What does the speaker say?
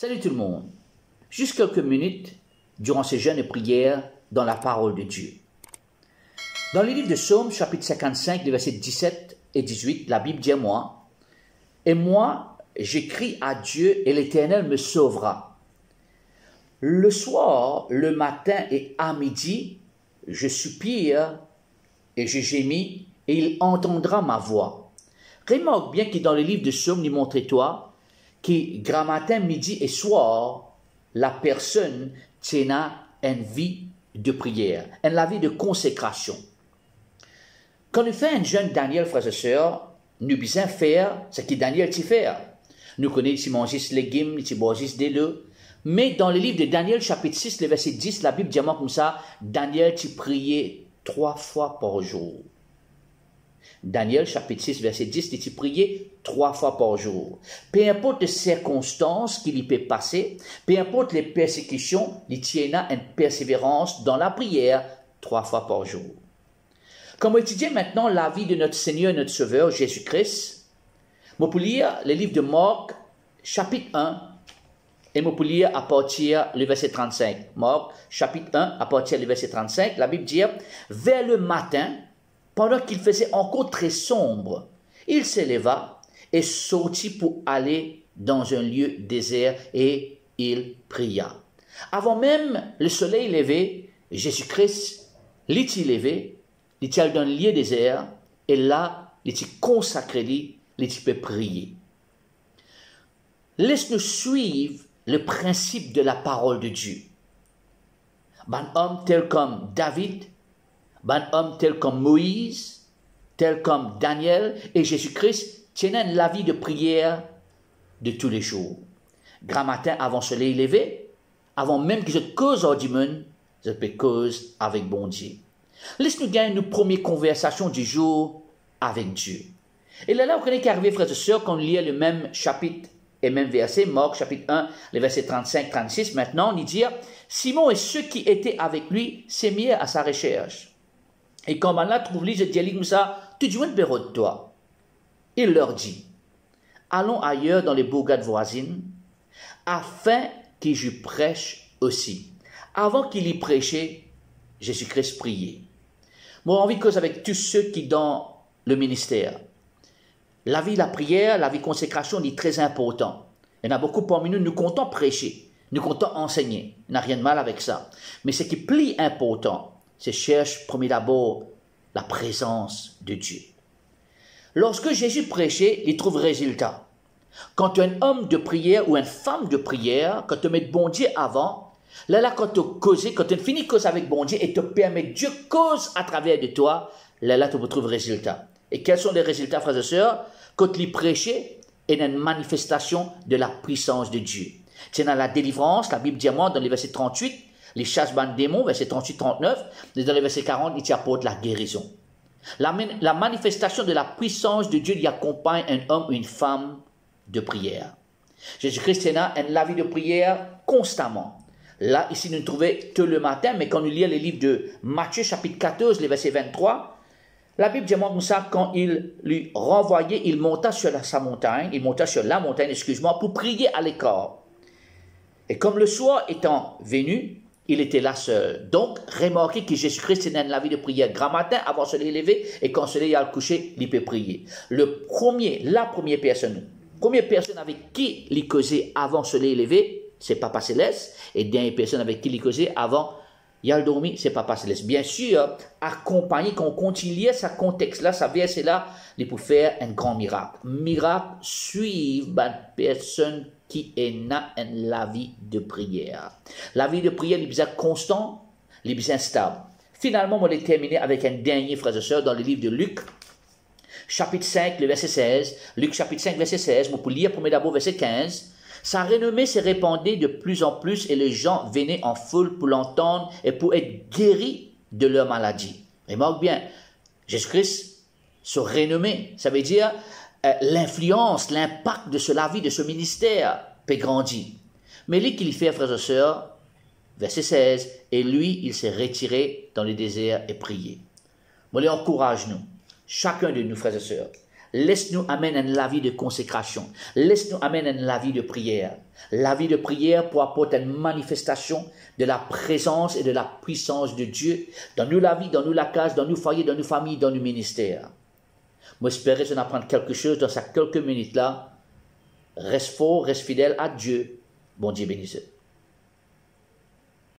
Salut tout le monde. Juste quelques minutes durant ce jeûne de prière dans la parole de Dieu. Dans le livre de Psaume, chapitre 55, les versets 17 et 18, la Bible dit à moi, « Et moi, j'écris à Dieu et l'Éternel me sauvera. Le soir, le matin et à midi, je soupire et je gémis et il entendra ma voix. » Remarque bien que dans le livre de Psaume, il montre toi, que grand matin, midi et soir, la personne tient une vie de prière, une vie de consécration. Quand nous faisons un jeûne Daniel, frères et sœurs, nous devons faire ce que Daniel t'y fait. Nous connaissons manger des légumes, boire des lait. Mais dans le livre de Daniel, chapitre 6, le verset 10, la Bible dit comme ça, Daniel t'y priait 3 fois par jour. Daniel, chapitre 6, verset 10, il priait 3 fois par jour. Peu importe les circonstances qu'il y peut passer, peu importe les persécutions, il tient une persévérance dans la prière 3 fois par jour. Comme on étudie maintenant la vie de notre Seigneur et notre Sauveur, Jésus-Christ, je peux lire le livre de Marc, chapitre 1, et je peux lire à partir du verset 35. Marc, chapitre 1, à partir du verset 35, la Bible dit, « Vers le matin, pendant qu'il faisait encore très sombre, il s'éleva et sortit pour aller dans un lieu désert et il pria. » Avant même le soleil levé, Jésus-Christ l'est levé, il était dans un lieu désert et là, il était consacré, il peut prier. Laisse-nous suivre le principe de la parole de Dieu. Un homme tel comme David, un homme tel comme Moïse, tel comme Daniel et Jésus-Christ tiennent la vie de prière de tous les jours. Grand matin avant le soleil levé, avant même qu'ils aient cause au dimanche, ils peuvent cause avec bon Dieu. Laisse-nous gagner nos premières conversations du jour avec Dieu. Et là, on connaît qu'arrivé, frères et sœurs, qu'on lit le même chapitre et même verset, Marc chapitre 1, les versets 35-36, maintenant, on y dit, Simon et ceux qui étaient avec lui s'est mis à sa recherche. Et quand Allah trouve-lui, je dis comme ça, tu dois de toi. Il leur dit, allons ailleurs dans les bourgades voisines, afin que je prêche aussi. Avant qu'il y prêchait, Jésus-Christ priait. Moi, j'ai envie de causer avec tous ceux qui dans le ministère. La vie, la prière, la vie de consécration est très important. Il y en a beaucoup parmi nous, nous comptons prêcher, nous comptons enseigner. Il n'y a rien de mal avec ça. Mais ce qui est plus important, c'est cherche, premier d'abord, la présence de Dieu. Lorsque Jésus prêchait, il trouve résultat. Quand tu es un homme de prière ou une femme de prière, quand tu mets bon Dieu avant, là, quand tu causes, quand tu finis de causer avec bon Dieu et te permet Dieu cause à travers de toi, là, tu trouves résultat. Et quels sont les résultats, frères et sœurs? Quand tu prêchais, il y a une manifestation de la puissance de Dieu. C'est dans la délivrance, la Bible dit à moi, dans les versets 38, les chasses ban démons, verset 38-39, et dans le verset 40, il t'apporte la guérison. La manifestation de la puissance de Dieu y accompagne un homme ou une femme de prière. Jésus-Christ a la vie de prière constamment. Là, ici, nous nous trouvons tout le matin, mais quand nous lisons les livres de Matthieu, chapitre 14, les versets 23, la Bible dit comme ça, quand il lui renvoyait, il monta sur la montagne, pour prier à l'écart. Et comme le soir étant venu, il était là seul. Donc, remarquez que Jésus-Christ est dans la vie de prière grand matin, avant le soleil levé, et quand le soleil a couché, il peut prier. La première personne avec qui il causait avant le soleil levé, c'est Papa Céleste, et dernière personne avec qui il causait avant il a dormi, c'est Papa Céleste. Bien sûr, accompagné, qu'on continue ce contexte-là, ça verset là, il peut faire un grand miracle. Miracle suivre une personne qui est dans la vie de prière. La vie de prière, il est constant, il est stable. Finalement, on va terminer avec un dernier, frères et sœurs, dans le livre de Luc, chapitre 5, le verset 16. Luc, chapitre 5, verset 16. On peut lire, premier d'abord, verset 15. Sa renommée s'est répandue de plus en plus et les gens venaient en foule pour l'entendre et pour être guéris de leur maladie. Remarque bien, Jésus-Christ, sa renommée, ça veut dire l'influence, l'impact de la vie, de ce ministère peut grandir. Mais lui qu'il y fait, frères et sœurs, verset 16, et lui, il s'est retiré dans le désert et prié. Moi, les encourage-nous, chacun de nous, frères et sœurs, Laisse-nous amener la vie de consécration. Laisse-nous amener la vie de prière. La vie de prière pour apporter une manifestation de la présence et de la puissance de Dieu dans nous la vie, dans nous la case, dans nos foyers, dans nos familles, dans nos ministères. Moi, j'espère que apprendre quelque chose dans ces quelques minutes-là. Reste fort, reste fidèle à Dieu. Bon Dieu bénisse.